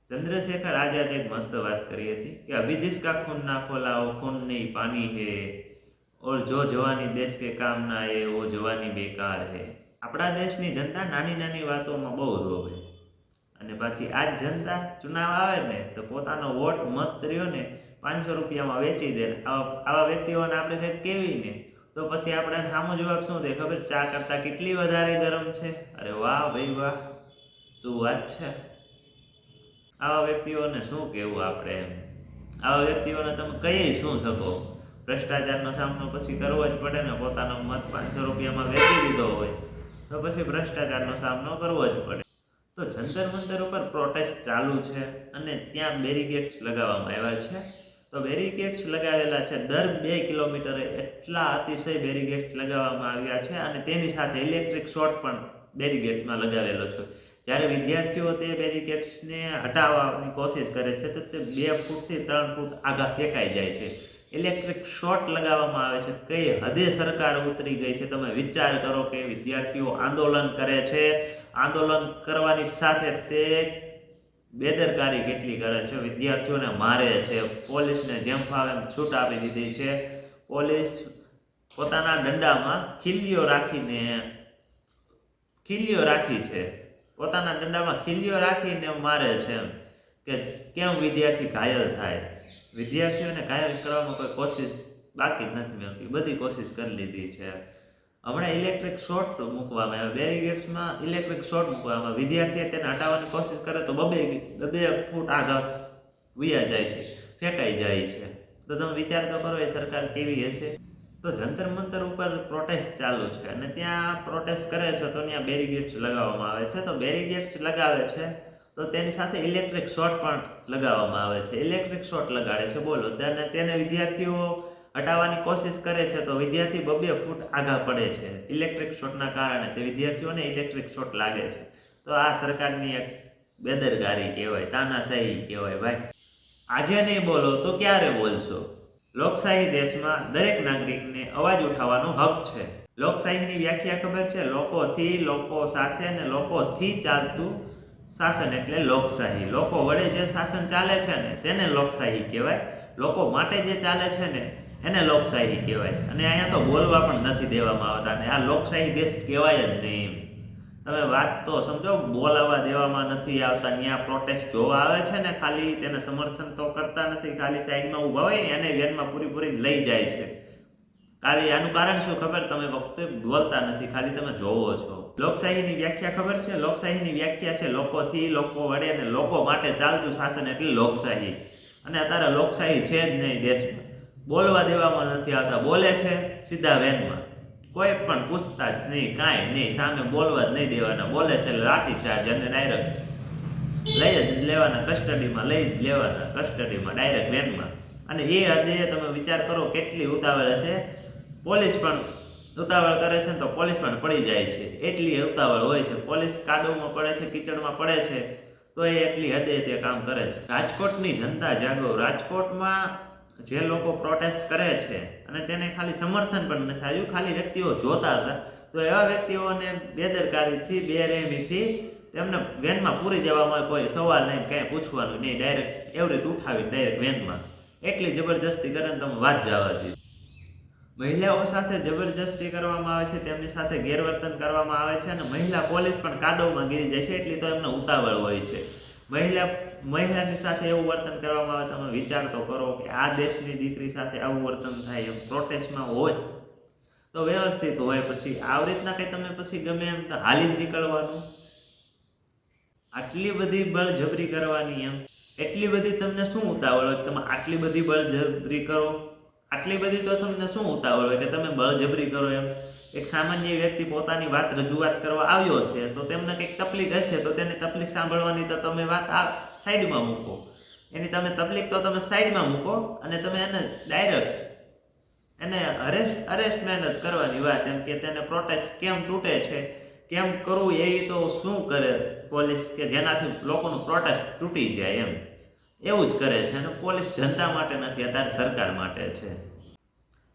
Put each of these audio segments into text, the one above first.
चंद्रशेखर आजाद एक मस्त बात करी थी कि अभी जिसका खून ना खोला वो खून नहीं पानी है और जो जवानी देश के काम ना आए वो जवानी बेकार है। આપણા દેશની જનતા નાની નાની વાતોમાં બહુ રોવે અને પાછી આ જ જનતા ચુનાવ આવે ને તો પોતાનો વોટ મત રહ્યો ને 500 રૂપિયામાં વેચી દે। આવા વ્યક્તિઓને આપણે કંઈક કેવી ને તો પછી આપણે સામો જવાબ શું દે ખબર? ચા કરતા કેટલી વધારે ગરમ છે। અરે વાહ ભાઈ વાહ, શું વાત છે। આવા વ્યક્તિઓને શું કહેવું આપણે એમ? આવા વ્યક્તિઓને તમે કહી શું શકો? ભ્રષ્ટાચારનો સામનો પછી કરવો જ પડે ને। પોતાનો મત 500 રૂપિયામાં વેચી દીધો હોય તો પછી ભ્રષ્ટાચારનો સામનો કરવો જ પડે। તો જંતર મંતર ઉપર પ્રોટેસ્ટ ચાલુ છે અને ત્યાં બેરિકેડ્સ લગાવવામાં આવ્યા છે। તો બેરિકેડ્સ લગાવેલા છે દર 2 કિલોમીટરે, એટલા અતિશય બેરિકેડ્સ લગાવવામાં આવ્યા છે અને તેની સાથે ઇલેક્ટ્રિક શોર્ટ પણ બેરિકેડ્સમાં લગાવેલો છે। જ્યારે વિદ્યાર્થીઓ તે બેરિકેડ્સને હટાવવાની કોશિશ કરે છે તો તે 2 ફૂટથી 3 ફૂટ આગળ ફેંકાઈ જાય છે। ઇલેક્ટ્રિક શોર્ટ લગાવવામાં આવે છે। કઈ હદે સરકાર ઉતરી ગઈ છે તમે વિચાર કરો કે વિદ્યાર્થીઓ આંદોલન કરે છે, આંદોલન કરવાની સાથે તે બેદરકારી કેટલી કરે છે, વિદ્યાર્થીઓને મારે છે, પોલીસને જેમ ફાવે એમ છૂટ આપી દીધી છે। પોલીસ પોતાના દંડામાં ખીલીઓ રાખી છે, પોતાના દંડામાં ખીલીઓ રાખીને મારે છે એમ કે કેમ વિદ્યાર્થી ઘાયલ થાય। વિદ્યાર્થીઓને ઘાયલ કરવામાં કોઈ કોશિશ બાકી જ નથી મળતી, બધી કોશિશ કરી લીધી છે। હમણાં ઇલેક્ટ્રિક શોર્ટ મૂકવામાં આવે, બેરિકેડ્સમાં ઇલેક્ટ્રિક શોર્ટ મૂકવામાં આવે, વિદ્યાર્થી તેને હટાવવાની કોશિશ કરે તો બે ફૂટ આગળ વયા જાય છે, ફેંકાઈ જાય છે। તો તમે વિચાર તો કરો એ સરકાર કેવી હશે। તો જંતર મંતર ઉપર પ્રોટેસ્ટ ચાલુ છે અને ત્યાં પ્રોટેસ્ટ કરે છે તો ત્યાં બેરિકેડ્સ લગાવવામાં આવે છે। તો બેરિકેડ્સ લગાવે છે તો તેની સાથે ઇલેક્ટ્રિક શોર્ટ પણ લગાવવામાં આવે છે। ઇલેક્ટ્રિક શોર્ટ લગાડે છે, બોલો, તેને વિદ્યાર્થીઓ હટાવવાની કોશિશ કરે છે તો વિદ્યાર્થી 2 ફૂટ આગળ પડે છે। ઇલેક્ટ્રિક શોર્ટના કારણે તે વિદ્યાર્થીઓને ઇલેક્ટ્રિક શોર્ટ લાગે છે। તો આ સરકારની એક બેદરકારી કહેવાય, તાનાશાહી કહેવાય ભાઈ। આજે નહીં બોલો તો ક્યારે બોલશો? લોકશાહી દેશમાં દરેક નાગરિકને અવાજ ઉઠાવવાનો હક છે। લોકશાહીની વ્યાખ્યા ખબર છે? લોકોથી, લોકો સાથે અને લોકોથી ચાલતું શાસન એટલે લોકશાહી। લોકો વડે જે શાસન ચાલે છે ને તેને લોકશાહી કહેવાય, લોકો માટે જે ચાલે છે ને એને લોકશાહી કહેવાય। અને અહીંયા તો બોલવા પણ નથી દેવામાં આવતા ને આ લોકશાહી દેશ કહેવાય જ નહીં। તમે વાત તો સમજો, બોલાવા દેવામાં નથી આવતા। ત્યાં પ્રોટેસ્ટ જોવા આવે છે ને ખાલી તેને સમર્થન તો કરતા નથી, ખાલી સાઈડમાં ઊભા હોય ને એને વેનમાં પૂરી લઈ જાય છે। ખાલી આનું કારણ શું ખબર? તમે વખતે બોલતા નથી, ખાલી તમે જોવો છો। લોકશાહીની વ્યાખ્યા ખબર છે? લોકશાહીની વ્યાખ્યા છે લોકોથી, લોકો વડે અને લોકો માટે ચાલતું શાસન એટલે લોકશાહી। અને અત્યારે લોકશાહી છે જ નહીં દેશમાં, બોલવા દેવામાં નથી આવતા। બોલે છે સીધા વેનમાં, કોઈ પણ પૂછતા જ નહીં, કાંઈ નહીં, સામે બોલવા જ નહીં દેવાના। બોલે છે લાઠીચાર્જ અને ડાયરેક્ટ લઈ જ લેવાના, કસ્ટડીમાં લઈ જ લેવાના, કસ્ટડીમાં ડાયરેક્ટ વેનમાં। અને એ હદે તમે વિચાર કરો કેટલી ઉતાવળ હશે। પોલીસ પણ ઉતાવળ કરે છે ને તો પોલીસ પણ પડી જાય છે, એટલી ઉતાવળ હોય છે। પોલીસ કાદવમાં પડે છે, કીચડમાં પડે છે તો એ એટલી હદે તે કામ કરે છે। રાજકોટની જનતા જાગો। રાજકોટમાં જે લોકો પ્રોટેસ્ટ કરે છે અને તેને ખાલી સમર્થન પણ નથી આવ્યું, ખાલી વ્યક્તિઓ જોતા હતા, તો એવા વ્યક્તિઓને બેદરકારીથી, બેરહેમીથી તેમને વેનમાં પૂરી દેવામાં કોઈ સવાલ નહીં, કંઈ પૂછવાનું નહીં, ડાયરેક્ટ એવી રીતે ઉઠાવી ડાયરેક્ટ વેનમાં, એટલી જબરજસ્તી કરે ને તમે વાત જવા દો। મહિલાઓ સાથે જબરજસ્તી કરવામાં આવે છે, તેમની સાથે ગેરવર્તન કરવામાં આવે છે અને મહિલા પોલીસ પણ કાદવમાં ગીરી જાય છે, એટલી તો એમને ઉતાવળ હોય છે। મહિલાની સાથે એવું વર્તન કરવામાં આવે, તમે વિચાર તો કરો કે આ દેશની દીકરી સાથે આવું વર્તન થાય એમ પ્રોટેસ્ટમાં હોય તો વ્યવસ્થિત હોય, પછી આવી રીતના કંઈ તમે પછી ગમે એમ તો હાલી જ નીકળવાનું, આટલી બધી બળજબરી કરવાની એમ? એટલી બધી તમને શું ઉતાવળ હોય તમે આટલી બધી બળજબરી કરો? આટલી બધી તો તમને શું ઉતાવળ હોય કે તમે બળજબરી કરો એમ? એક સામાન્ય વ્યક્તિ પોતાની વાત રજૂઆત કરવા આવ્યો છે તો તેમને કંઈક તકલીફ હશે તો તેની તકલીફ સાંભળવાની તો તમે વાત આ સાઈડમાં મૂકો, એની તમે તકલીફ તો તમે સાઈડમાં મૂકો અને તમે એને ડાયરેક્ટ એને અરેસ્ટમેન્ટ જ કરવાની વાત, એમ કે તેને પ્રોટેસ્ટ કેમ તૂટે છે, કેમ કરવું એ તો શું કરે પોલીસ કે જેનાથી લોકોનું પ્રોટેસ્ટ તૂટી જાય એમ, એવું જ કરે છે। અને પોલીસ જનતા માટે નથી, અત્યારે સરકાર માટે છે।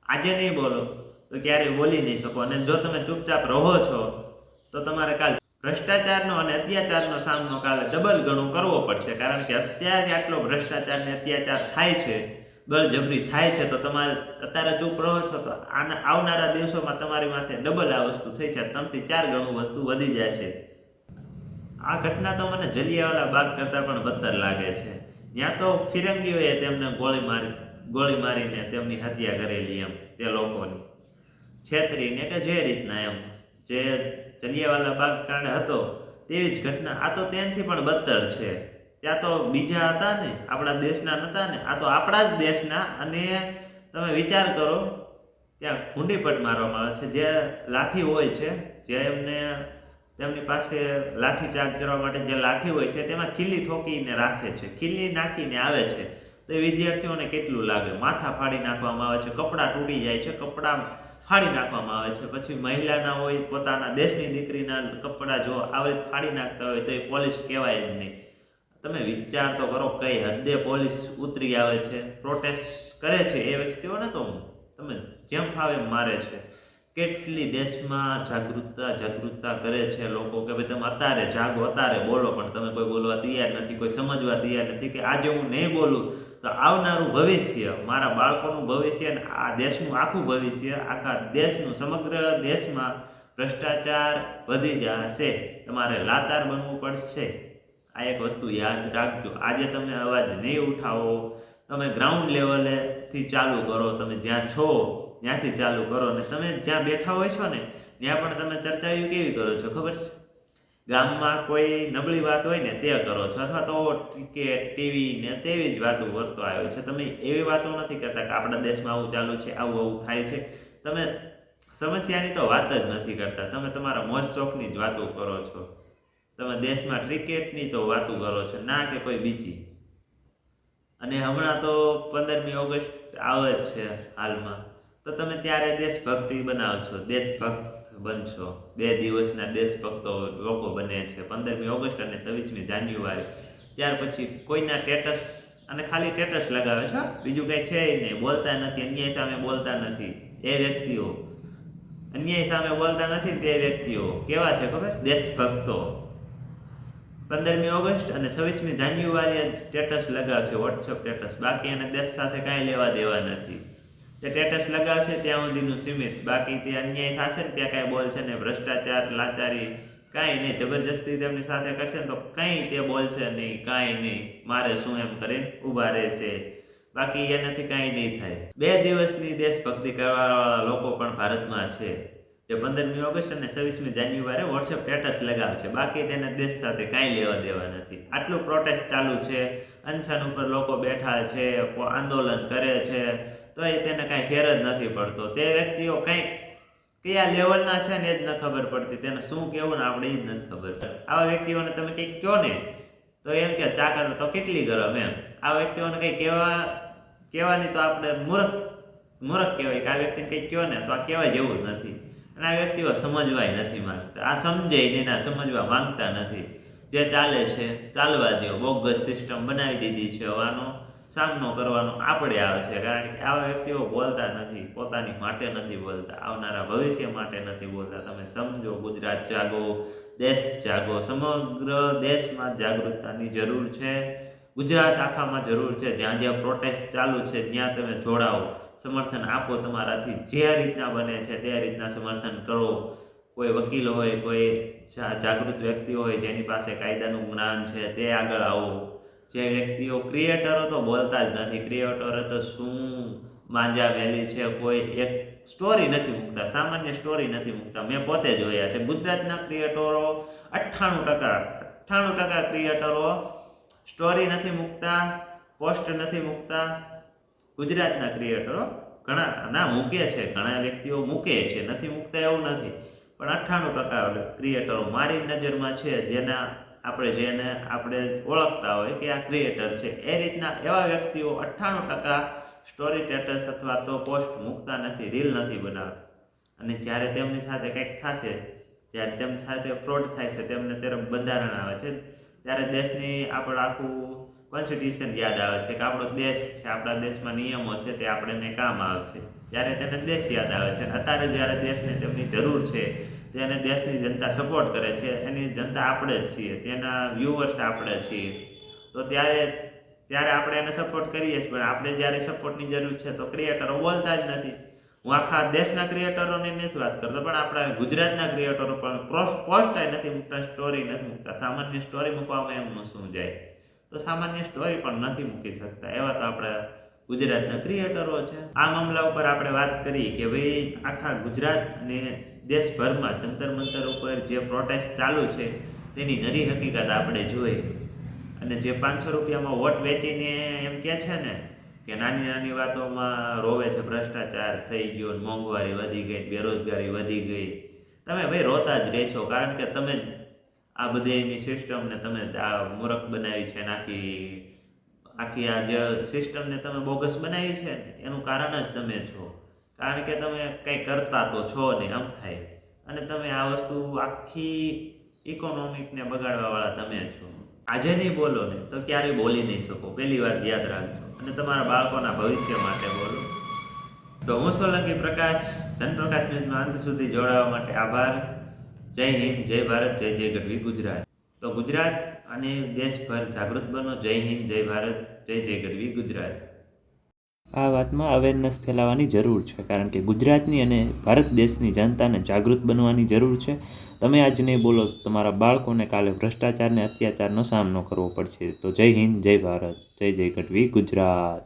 આજે નહીં બોલો તો ક્યારેય બોલી નહીં શકો, અને જો તમે ચૂપચાપ રહો છો તો તમારે કાલ ભ્રષ્ટાચારનો અને અત્યાચારનો સામનો કાલે ડબલ ગણો કરવો પડશે, કારણ કે અત્યારે આટલો ભ્રષ્ટાચાર ને અત્યાચાર થાય છે, બળજબરી થાય છે, તો તમારે અત્યારે ચૂપ રહો છો તો આવનારા દિવસોમાં તમારી માથે ડબલ આ વસ્તુ થઈ છે, 3 થી 4 ગણું વસ્તુ વધી જશે. આ ઘટના તો મને જલિયાવાલા બાગ કરતાં પણ બદતર લાગે છે. ત્યાં તો ફિરંગીઓએ તેમને ગોળી મારીને તેમની હત્યા કરેલી, એમ તે લોકોની છેતરીને કે જે રીતના એમ જે જલિયાવાલા બાગ કાંડ હતો તેવી જ ઘટના આ તો ત્યાંથી પણ બદતર છે. ત્યાં તો બીજા હતા ને, આપણા દેશના નહોતા ને, આ તો આપણા જ દેશના. અને તમે વિચાર કરો, ત્યાં ઘૂંડીપટ મારવામાં આવે છે, જે લાઠી હોય છે, જે એમને તેમની પાસે લાઠી ચાર્જ કરવા માટે જે લાઠી હોય છે તેમાં ખીલી ઠોકીને રાખે છે, ખીલી નાખીને આવે છે, તો એ વિદ્યાર્થીઓને કેટલું લાગે. માથા ફાડી નાખવામાં આવે છે, કપડાં તૂટી જાય છે, કપડાં ફાડી નાખવામાં આવે છે. પછી મહિલાના હોય, પોતાના દેશની દીકરીના કપડાં જો આવી ફાડી નાખતા હોય તો એ પોલીસ કહેવાય જ નહીં. તમે વિચાર તો કરો, કઈ હદે પોલીસ ઉતરી આવે છે, પ્રોટેસ્ટ કરે છે એ વ્યક્તિઓને તો તમે જેમ ફાવે એમ મારે છે. કેટલી દેશમાં જાગૃતતા કરે છે લોકો કે ભાઈ તમે અત્યારે જાગો, અત્યારે બોલો, પણ તમે કોઈ બોલવા તૈયાર નથી, કોઈ સમજવા તૈયાર નથી કે આજે હું નહીં બોલું તો આવનારું ભવિષ્ય, મારા બાળકોનું ભવિષ્ય અને આ દેશનું આખું ભવિષ્ય, આખા દેશનું, સમગ્ર દેશમાં ભ્રષ્ટાચાર વધી જશે. તમારે લાચાર બનવું પડશે. આ એક વસ્તુ યાદ રાખજો. આજે તમે અવાજ નહીં ઉઠાવો, તમે ગ્રાઉન્ડ લેવલેથી ચાલુ કરો, તમે જ્યાં છો ત્યાંથી ચાલુ કરો. ને તમે જ્યાં બેઠા હોય છો ને ત્યાં પણ તમે ચર્ચાઓ કેવી કરો છો ખબર છે? ગામમાં કોઈ નબળી વાત હોય ને તે કરો છો, અથવા તો ક્રિકેટ, ટીવી ને તેવી જ વાતો કરતો આવ્યો છે. તમે એવી વાતો નથી કરતા કે આપણા દેશમાં આવું ચાલુ છે, આવું થાય છે. તમે સમસ્યાની તો વાત જ નથી કરતા, તમે તમારા મોજ શોખની જ વાતો કરો છો. તમે દેશમાં ક્રિકેટની તો વાતો કરો છો, ના કે કોઈ બીજી. અને હમણાં તો 15મી ઓગસ્ટ આવે જ છે હાલમાં, તો તમે ત્યારે દેશભક્તિ બનાવશો, દેશભક્ત બનશો. 2 દિવસના દેશભક્તો લોકો બને છે, 15મી ઓગસ્ટ અને 26મી જાન્યુઆરી. ત્યાર પછી કોઈના સ્ટેટસ, અને ખાલી સ્ટેટસ લગાવે છે, બીજું કંઈ છે નહીં, બોલતા નથી, અન્યાય સામે બોલતા નથી. એ વ્યક્તિઓ અન્યાય સામે બોલતા નથી, તે વ્યક્તિઓ કેવા છે ખબર? દેશભક્તો. 15મી ઓગસ્ટ અને 26મી જાન્યુઆરી સ્ટેટસ લગાવશે, વોટ્સઅપ સ્ટેટસ. બાકી એને દેશ સાથે કાંઈ લેવા દેવા નથી. તે સ્ટેટસ લગાવશે ત્યાં સુધીનું સીમિત, બાકી તે અન્યાય થશે ને ત્યાં કાંઈ બોલશે ને, ભ્રષ્ટાચાર, લાચારી કાંઈ નહીં. જબરજસ્તી તેમની સાથે કરશે ને તો કંઈ તે બોલશે નહીં, કાંઈ નહીં, મારે શું એમ કરીને ઊભા રહેશે. બાકી એનાથી કાંઈ નહીં થાય. 2 દિવસની દેશભક્તિ કરવાવાળા લોકો પણ ભારતમાં છે, જે 15મી ઓગસ્ટ અને 26મી જાન્યુઆરી વોટ્સએપ સ્ટેટસ લગાવશે. બાકી તેને દેશ સાથે કાંઈ લેવા દેવા નથી. આટલું પ્રોટેસ્ટ ચાલુ છે, અનશન ઉપર લોકો બેઠા છે, આંદોલન કરે છે, તો એ તેને કાંઈ ફેર જ નથી પડતો. તે વ્યક્તિઓ કંઈક કયા લેવલના છે ને એ જ ન ખબર પડતી, તેને શું કહેવું ને આપણે એ જ નથી ખબર. આવા વ્યક્તિઓને તમે કંઈક કહો ને તો એમ કે ચા કરો તો કેટલી ગરમ એમ. આ વ્યક્તિઓને કંઈ કહેવાની તો આપણે મૂર્ખ કહેવાય કે આ વ્યક્તિને કંઈક કહો ને તો આ કહેવાય જેવું જ નથી. અને આ વ્યક્તિઓ સમજવાય નથી માંગતા. આ સમજે નહીં, આ સમજવા માંગતા નથી. જે ચાલે છે ચાલવા દો. બોગસ સિસ્ટમ બનાવી દીધી છે, આનો સામનો કરવાનો આપણે આવે છે, કારણ કે આવા વ્યક્તિઓ બોલતા નથી, પોતાની માટે નથી બોલતા, આવનારા ભવિષ્ય માટે નથી બોલતા. તમે સમજો, ગુજરાત જાગો, દેશ જાગો. સમગ્ર દેશમાં જાગૃતતાની જરૂર છે, ગુજરાત આખામાં જરૂર છે. જ્યાં જ્યાં પ્રોટેસ્ટ ચાલુ છે ત્યાં તમે જોડાઓ, સમર્થન આપો. તમારાથી જે રીતના બને છે તે રીતના સમર્થન કરો. કોઈ વકીલ હોય, કોઈ જાગૃત વ્યક્તિ હોય જેની પાસે કાયદાનું જ્ઞાન છે તે આગળ આવો. જે વ્યક્તિઓ ક્રિએટરો તો બોલતા જ નથી, ક્રિએટરો તો શું માંજા મેલી છે, કોઈ એક સ્ટોરી નથી મૂકતા, સામાન્ય સ્ટોરી નથી મૂકતા. મેં પોતે જોયા છે. ગુજરાતના ક્રિએટરો 98% ક્રિએટરો સ્ટોરી નથી મૂકતા, પોસ્ટ નથી મૂકતા. ગુજરાતના ક્રિએટરો ઘણા ના મૂકે છે, ઘણા વ્યક્તિઓ મૂકે છે, નથી મૂકતા એવું નથી, પણ 98% ક્રિએટરો મારી નજરમાં છે, જેને આપણે ઓળખતા હોય કે આ ક્રિએટર છે. એ રીતના એવા વ્યક્તિઓ 98% સ્ટોરી સ્ટેટસ અથવા તો પોસ્ટ મૂકતા નથી, રીલ નથી બનાવતા. અને જ્યારે તેમની સાથે કંઈક થશે, જ્યારે તેમની સાથે ફ્રોડ થાય છે, તેમને ત્યારે બંધારણ આવે છે, ત્યારે દેશની આપણું આખું કોન્સ્ટિટ્યુશન યાદ આવે છે કે આપણો દેશ છે, આપણા દેશમાં નિયમો છે, તે આપણને કામ આવશે. ત્યારે તેને દેશ યાદ આવે છે. અત્યારે જ્યારે દેશને તેમની જરૂર છે તેને દેશની જનતા સપોર્ટ કરે છે એની જનતા આપણે જ છીએ, તેના વ્યુઅર્સ આપણે છીએ. તો ત્યારે આપણે એને સપોર્ટ કરીએ છીએ, પણ આપણે જ્યારે સપોર્ટની જરૂર છે તો ક્રિએટરો બોલતા જ નથી. હું આખા દેશના ક્રિએટરોની નથી વાત કરતો, પણ આપણા ગુજરાતના ક્રિએટરો પણ પોસ્ટ નથી મૂકતા, સ્ટોરી નથી મૂકતા. સામાન્ય સ્ટોરી મૂકવામાં એમનું શું જાય? તો સામાન્ય સ્ટોરી પણ નથી મૂકી શકતા, એવા તો આપણા ગુજરાતના ક્રિએટરો છે. આ મામલા ઉપર આપણે વાત કરી કે ભાઈ આખા ગુજરાત અને દેશભરમાં જંતર મંતર ઉપર જે પ્રોટેસ્ટ ચાલુ છે તેની નરી હકીકત આપણે જોઈ. અને જે 500 રૂપિયામાં વોટ વેચીને એમ કહે છે ને કે નાની નાની વાતોમાં રોવે છે, ભ્રષ્ટાચાર થઈ ગયો, મોંઘવારી વધી ગઈ, બેરોજગારી વધી ગઈ. તમે ભાઈ રોતા જ રહેશો, કારણ કે તમે આ બધી સિસ્ટમને તમે આ મૂર્ખ બનાવી છે, આખી આ જે સિસ્ટમને તમે બોગસ બનાવી છે ને એનું કારણ જ તમે છો. કારણ કે તમે કંઈ કરતા તો છો નહીં, આમ થાય. અને તમે આ વસ્તુ આખી ઇકોનોમિકને બગાડવાવાળા તમે છો. આજે નહીં બોલો ને તો ક્યારેય બોલી નહીં શકો, પહેલી વાત યાદ રાખજો. અને તમારા બાળકોના ભવિષ્ય માટે બોલો. તો હું સોલંકી પ્રકાશ, જનપ્રકાશ ન્યૂઝમાં અંત સુધી જોડાવા માટે આભાર. જય હિન્દ, જય ભારત, જય જય ગઢવી ગુજરાત. તો ગુજરાત અને દેશભર જાગૃત બનો. જય હિન્દ, જય ભારત, જય જય ગઢવી ગુજરાત. આ વાતમાં અવેરનેસ ફેલાવવાની જરૂર છે, કારણ કે ગુજરાતની અને ભારત દેશની જનતાને જાગૃત બનવાની જરૂર છે. તમે આજ નહીં બોલો, તમારા બાળકોને કાલે ભ્રષ્ટાચારને અત્યાચારનો સામનો કરવો પડશે. તો જય હિન્દ, જય ભારત, જય જય ગઢવી ગુજરાત.